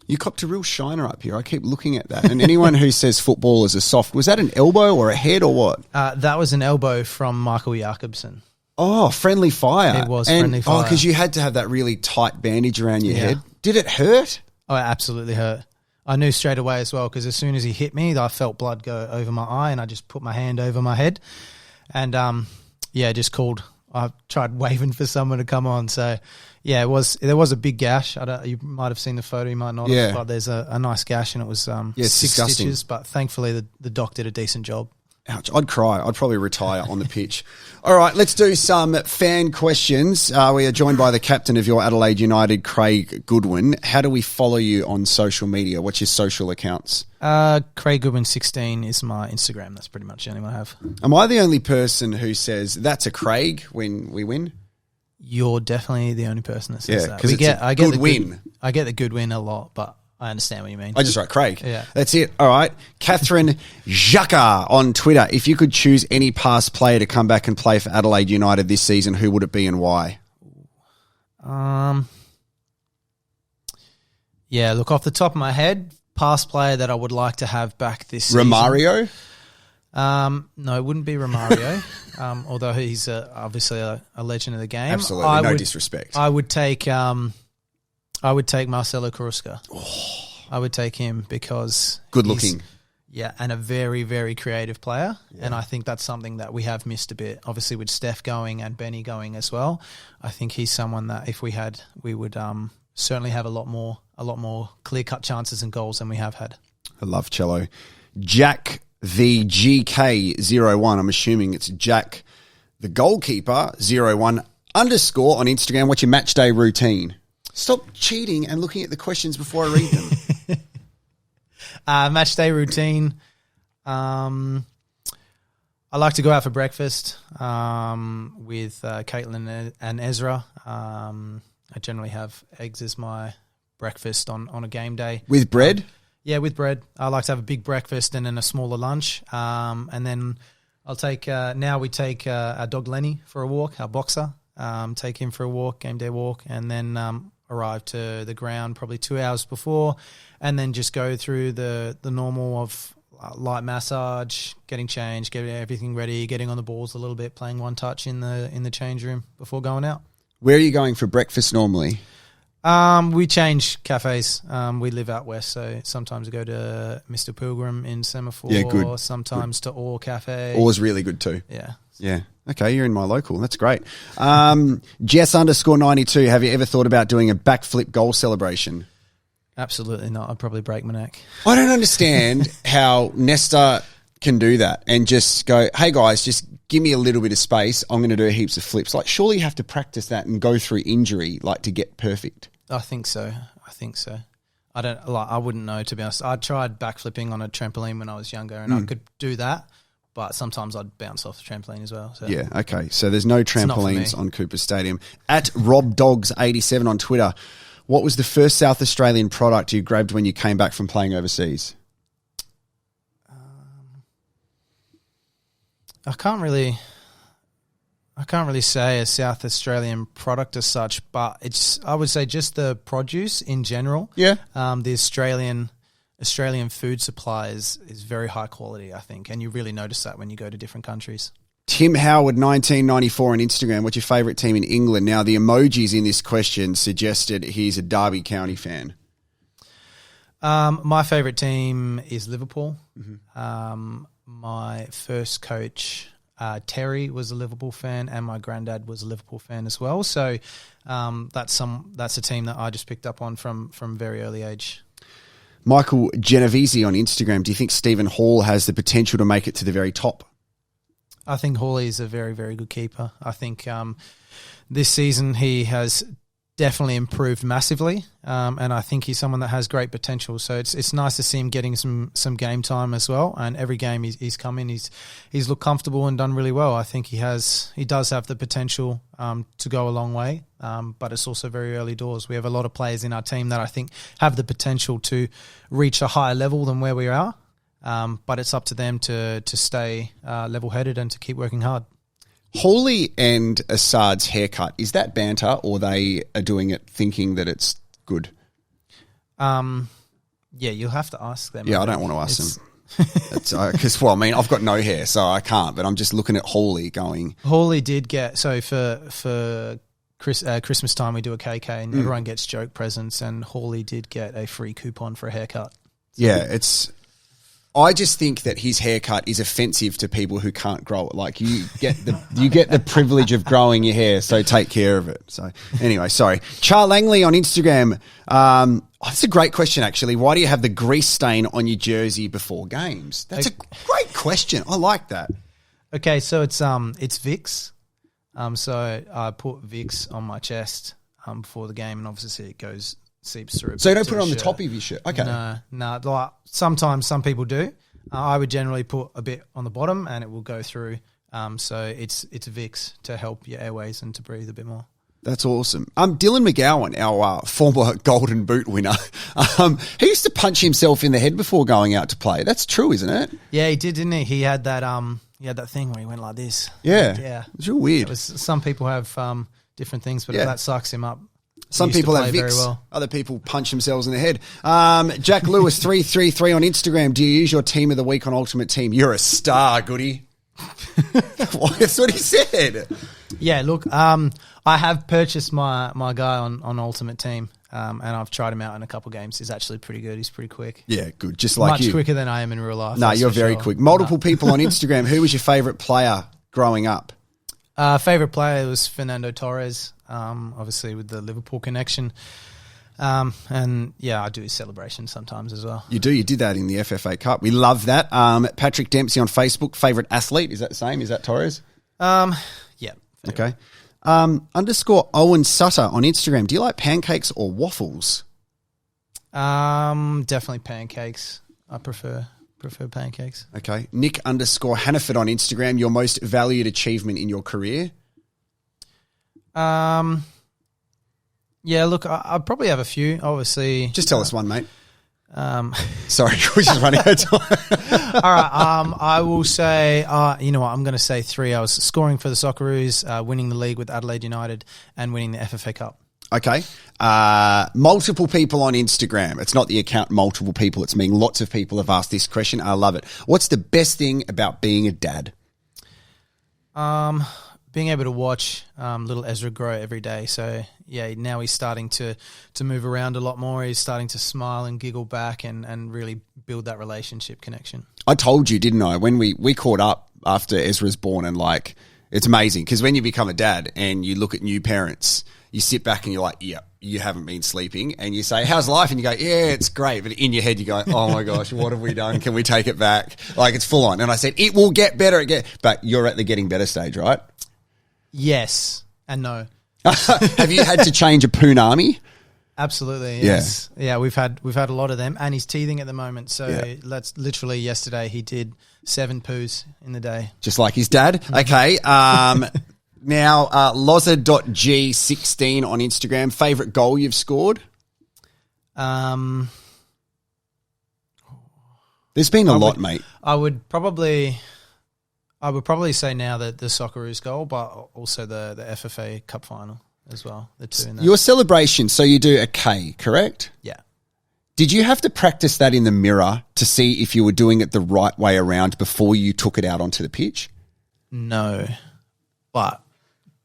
You copped a real shiner up here. I keep looking at that. And anyone who says football is a soft, was that an elbow or a head or what? That was an elbow from Michael Jakobsen. Oh, friendly fire. It was friendly fire. Oh, because you had to have that really tight bandage around your head. Did it hurt? Oh, it absolutely hurt. I knew straight away as well because as soon as he hit me, I felt blood go over my eye and I just put my hand over my head and, just called. I tried waving for someone to come on. So, yeah, there was a big gash. You might have seen the photo, you might not have, but there's a nice gash and it was 6 stitches. But thankfully the doc did a decent job. Ouch, I'd cry. I'd probably retire on the pitch. All right, let's do some fan questions. We are joined by the captain of your Adelaide United, Craig Goodwin. How do we follow you on social media? What's your social accounts? Craig Goodwin 16 is my Instagram. That's pretty much the only one I have. Am I the only person who says that's a Craig when we win? You're definitely the only person that says that. Because I get the win. I get the good win a lot, but I understand what you mean. I just write Craig. Yeah. That's it. All right. Catherine Jacka on Twitter. If you could choose any past player to come back and play for Adelaide United this season, who would it be and why? Yeah, look, off the top of my head, past player that I would like to have back this season. Romario? No, it wouldn't be Romario, although he's obviously a legend of the game. Absolutely, no disrespect. I would take Marcelo Cruzca. Oh. I would take him because good looking. Yeah, and a very, very creative player. Yeah. And I think that's something that we have missed a bit. Obviously with Steph going and Benny going as well. I think he's someone that if we had, we would certainly have a lot more clear-cut chances and goals than we have had. I love cello. Jack the GK01. I'm assuming it's Jack the goalkeeper 01 _ on Instagram. What's your match day routine? Stop cheating and looking at the questions before I read them. Match day routine. I like to go out for breakfast with Caitlin and Ezra. I generally have eggs as my breakfast on a game day. With bread? Yeah, with bread. I like to have a big breakfast and then a smaller lunch. And then I'll take now we take our dog Lenny for a walk, our boxer. Take him for a walk, game day walk, and then arrive to the ground probably 2 hours before, and then just go through the normal of light massage, getting changed, getting everything ready, getting on the balls a little bit, playing one touch in the change room before going out. Where are you going for breakfast normally? We change cafes. We live out west, so sometimes we go to Mr. Pilgrim in Semaphore. Yeah, good. Sometimes to Orr Cafe. Orr's really good too. Yeah. Yeah. Okay, you're in my local. That's great. Jess _ 92. Have you ever thought about doing a backflip goal celebration? Absolutely not. I'd probably break my neck. I don't understand how Nesta can do that and just go, hey guys, just give me a little bit of space. I'm going to do heaps of flips. Like, surely you have to practice that and go through injury, like, to get perfect. I think so. I wouldn't know, to be honest. I tried backflipping on a trampoline when I was younger, and I could do that. But sometimes I'd bounce off the trampoline as well. So. Yeah, okay. So there's no trampolines on Cooper Stadium. At RobDogs87 on Twitter, what was the first South Australian product you grabbed when you came back from playing overseas? I can't really say a South Australian product as such, but I would say just the produce in general. Yeah. The Australian food supply is very high quality, I think, and you really notice that when you go to different countries. Tim Howard 1994 on Instagram. What's your favourite team in England? Now, the emojis in this question suggested he's a Derby County fan. My favourite team is Liverpool. Mm-hmm. My first coach, Terry, was a Liverpool fan, and my granddad was a Liverpool fan as well. So that's a team that I just picked up on from very early age. Michael Genovese on Instagram. Do you think Stephen Hall has the potential to make it to the very top? I think Hawley is a very, very good keeper. I think this season he has definitely improved massively, and I think he's someone that has great potential. So it's nice to see him getting some game time as well. And every game he's come in, he's looked comfortable and done really well. I think he does have the potential to go a long way, but it's also very early doors. We have a lot of players in our team that I think have the potential to reach a higher level than where we are. But it's up to them to stay level-headed and to keep working hard. Hawley and Assad's haircut, is that banter or they are doing it thinking that it's good? Yeah, you'll have to ask them. Yeah, I don't want to ask them. Because, well, I mean, I've got no hair, so I can't. But I'm just looking at Hawley going. Hawley did get for Christmas time we do a KK and everyone gets joke presents, and Hawley did get a free coupon for a haircut. Yeah, I just think that his haircut is offensive to people who can't grow it. Like you get the privilege of growing your hair, so take care of it. So anyway, sorry. Char Langley on Instagram. That's a great question, actually. Why do you have the grease stain on your jersey before games? That's a great question. I like that. Okay, so it's Vicks. So I put Vicks on my chest before the game, and obviously it seeps through. So you don't put it on the top of your shirt? Okay. No. Like sometimes some people do. I would generally put a bit on the bottom, and it will go through. So it's Vicks to help your airways and to breathe a bit more. That's awesome. Dylan McGowan, our former Golden Boot winner, he used to punch himself in the head before going out to play. That's true, isn't it? Yeah, he did, didn't he? He had that thing where he went like this. Yeah. It's real weird. Some people have different things, but that sucks him up. Some people have Vicks. Well. Other people punch themselves in the head. Jack Lewis 333 on Instagram. Do you use your team of the week on Ultimate Team? You're a star, Goody. That's what he said. Yeah, look, I have purchased my guy on Ultimate Team, and I've tried him out in a couple games. He's actually pretty good. He's pretty quick. Yeah, good. Just like Much quicker than I am in real life. No, you're very quick. Multiple people on Instagram. Who was your favourite player growing up? Favourite player was Fernando Torres, obviously with the Liverpool connection. And yeah, I do his celebration sometimes as well. You do. You did that in the FFA Cup. We love that. Patrick Dempsey on Facebook. Favourite athlete? Is that the same? Is that Torres? Yeah. Okay. Underscore Owen Sutter on Instagram. Do you like pancakes or waffles? Definitely pancakes. I prefer pancakes. Okay. Nick underscore Hannaford on Instagram. Your most valued achievement in your career? Yeah, look, I probably have a few. Obviously, just tell us one, mate. Sorry, we're just running out of time. All right, I will say, you know what, I'm going to say 3. I was scoring for the Socceroos, winning the league with Adelaide United, and winning the FFA Cup. Okay. Multiple people on Instagram. It's not the account multiple people. It's me. Lots of people have asked this question. I love it. What's the best thing about being a dad? Being able to watch little Ezra grow every day. So, yeah, now he's starting to move around a lot more. He's starting to smile and giggle back and really build that relationship connection. I told you, didn't I, when we caught up after Ezra's born, and like, it's amazing because when you become a dad and you look at new parents, you sit back and you're like, yeah, you haven't been sleeping. And you say, how's life? And you go, yeah, it's great. But in your head, you go, oh my gosh, what have we done? Can we take it back? Like, it's full on. And I said, it will get better. But you're at the getting better stage, right? Yes and no. Have you had to change a poonami? Absolutely. Yes. Yeah, we've had a lot of them, and he's teething at the moment. So that's literally yesterday he did 7 poos in the day, just like his dad. Okay. Now Loza.g16 on Instagram. Favorite goal you've scored? There's been a lot, mate. I would probably say now that the Socceroos goal, but also the FFA Cup final as well. The two in that. Your celebration, so you do a K, correct? Yeah. Did you have to practice that in the mirror to see if you were doing it the right way around before you took it out onto the pitch? No, but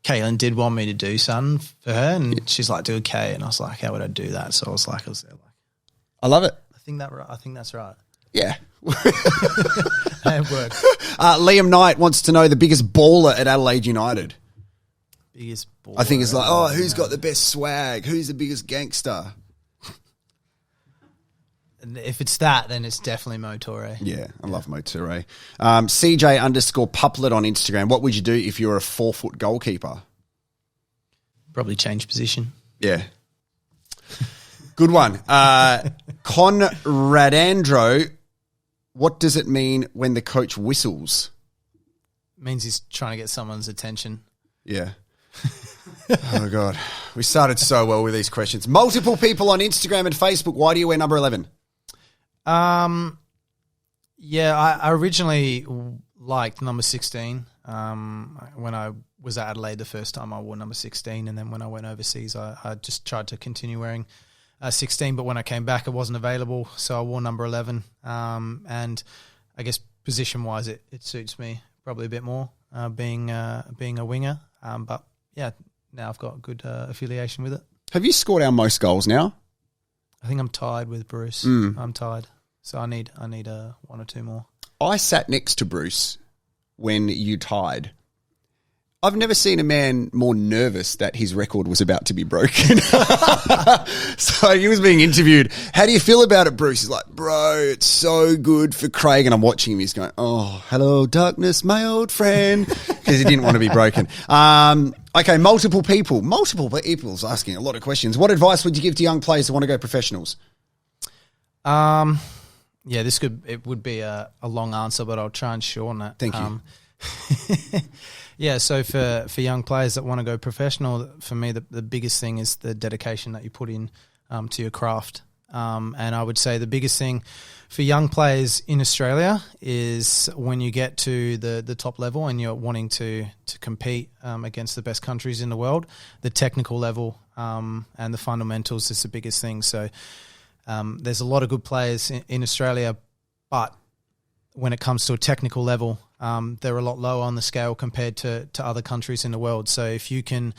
Caitlin did want me to do something for her, and she's like, do a K, and I was like, how would I do that? So I was there like, I love it. I think that's right. Yeah. It worked. Liam Knight wants to know the biggest baller at Adelaide United. Biggest baller. I think it's like, who's got the best swag? Who's the biggest gangster? And if it's that, then it's definitely Mo Toure. Yeah, I love Mo Toure. CJ underscore Puplet on Instagram. What would you do if you were a 4-foot goalkeeper? Probably change position. Yeah. Good one. Conradandro, what does it mean when the coach whistles? It means he's trying to get someone's attention. Yeah. Oh, God. We started so well with these questions. Multiple people on Instagram and Facebook. Why do you wear number 11? Yeah, I originally liked number 16. When I was at Adelaide the first time, I wore number 16. And then when I went overseas, I just tried to continue wearing 16, but when I came back, it wasn't available, so I wore number 11. And I guess position-wise, it suits me probably a bit more, being a winger. But yeah, now I've got good affiliation with it. Have you scored our most goals now? I think I'm tied with Bruce. I'm tied, so I need one or two more. I sat next to Bruce when you tied. I've never seen a man more nervous that his record was about to be broken. So he was being interviewed. How do you feel about it, Bruce? He's like, bro, it's so good for Craig. And I'm watching him. He's going, oh, hello, darkness, my old friend. Because he didn't want to be broken. Okay, multiple people's asking a lot of questions. What advice would you give to young players who want to go professionals? Yeah, it would be a long answer, but I'll try and shorten it. Thank you. Yeah, so for young players that want to go professional, for me, the biggest thing is the dedication that you put in to your craft. And I would say the biggest thing for young players in Australia is when you get to the top level and you're wanting to compete against the best countries in the world, the technical level and the fundamentals is the biggest thing. So there's a lot of good players in Australia, but when it comes to a technical level, they're a lot lower on the scale compared to other countries in the world. So if you can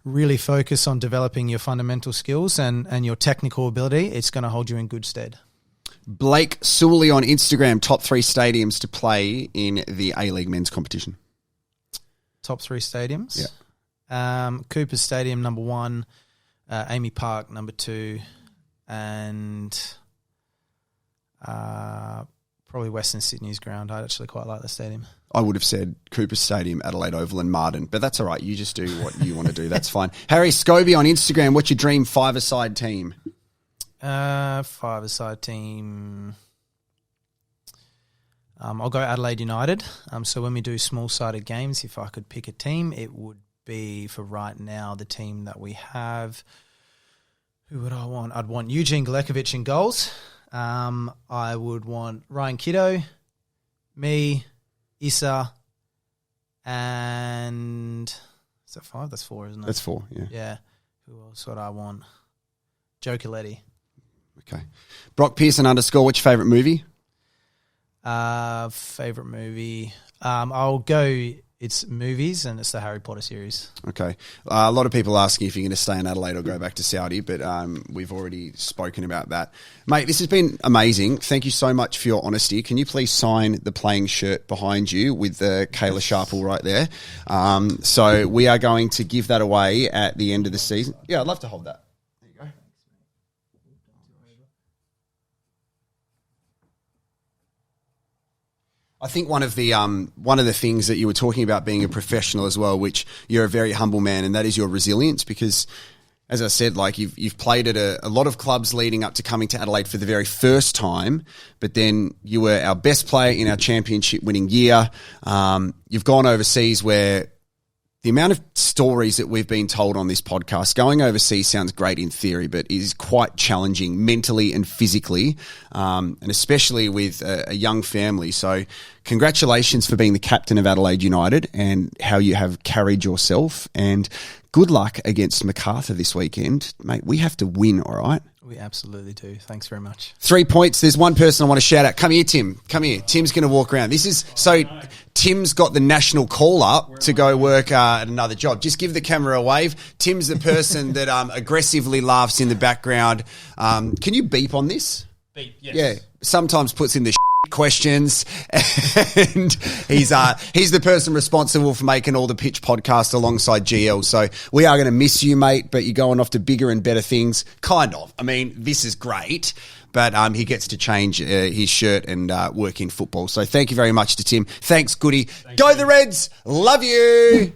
really focus on developing your fundamental skills and your technical ability, it's going to hold you in good stead. Blake Sewelley on Instagram, top 3 stadiums to play in the A-League men's competition. Top 3 stadiums? Yeah. Cooper Stadium, number 1. Amy Park, number 2. And probably Western Sydney's ground. I actually quite like the stadium. I would have said Cooper Stadium, Adelaide Oval and Martin, but that's all right. You just do what you want to do. That's fine. Harry Scobie on Instagram, what's your dream 5-a-side team? 5-a-side team. I'll go Adelaide United. So when we do small-sided games, if I could pick a team, it would be, for right now, the team that we have. Who would I want? I'd want Eugene Galekovic in goals. I would want Ryan Kiddo, me, Issa, and is that 5? That's 4, isn't it? That's 4, yeah. Yeah. Who else would I want? Joe Coletti. Okay. Brock Pearson _ what's your favourite movie? Favourite movie? I'll go, it's movies and it's the Harry Potter series. Okay. A lot of people asking if you're going to stay in Adelaide or go back to Saudi, but we've already spoken about that. Mate, this has been amazing. Thank you so much for your honesty. Can you please sign the playing shirt behind you with the Kayla Sharple right there? So we are going to give that away at the end of the season. Yeah, I'd love to hold that. There you go. I think one of the things that you were talking about being a professional as well, which you're a very humble man, and that is your resilience. Because, as I said, like you've played at a lot of clubs leading up to coming to Adelaide for the very first time, but then you were our best player in our championship winning year. You've gone overseas where the amount of stories that we've been told on this podcast, going overseas sounds great in theory, but is quite challenging mentally and physically, and especially with a young family. So congratulations for being the captain of Adelaide United and how you have carried yourself, and good luck against Macarthur this weekend. Mate, we have to win, all right? We absolutely do. Thanks very much. 3 points. There's one person I want to shout out. Come here, Tim. Come here. Tim's going to walk around. Tim's got the national call up to go work at another job. Just give the camera a wave. Tim's the person that aggressively laughs in the background. Can you beep on this? Beep, yes. Yeah. Sometimes puts in the questions, and he's the person responsible for making all the pitch podcast alongside GL. So we are going to miss you, mate, but you're going off to bigger and better things. Kind of. I mean, this is great, but he gets to change his shirt and work in football. So thank you very much to Tim. Thanks, Goody. Go the Reds. Love you.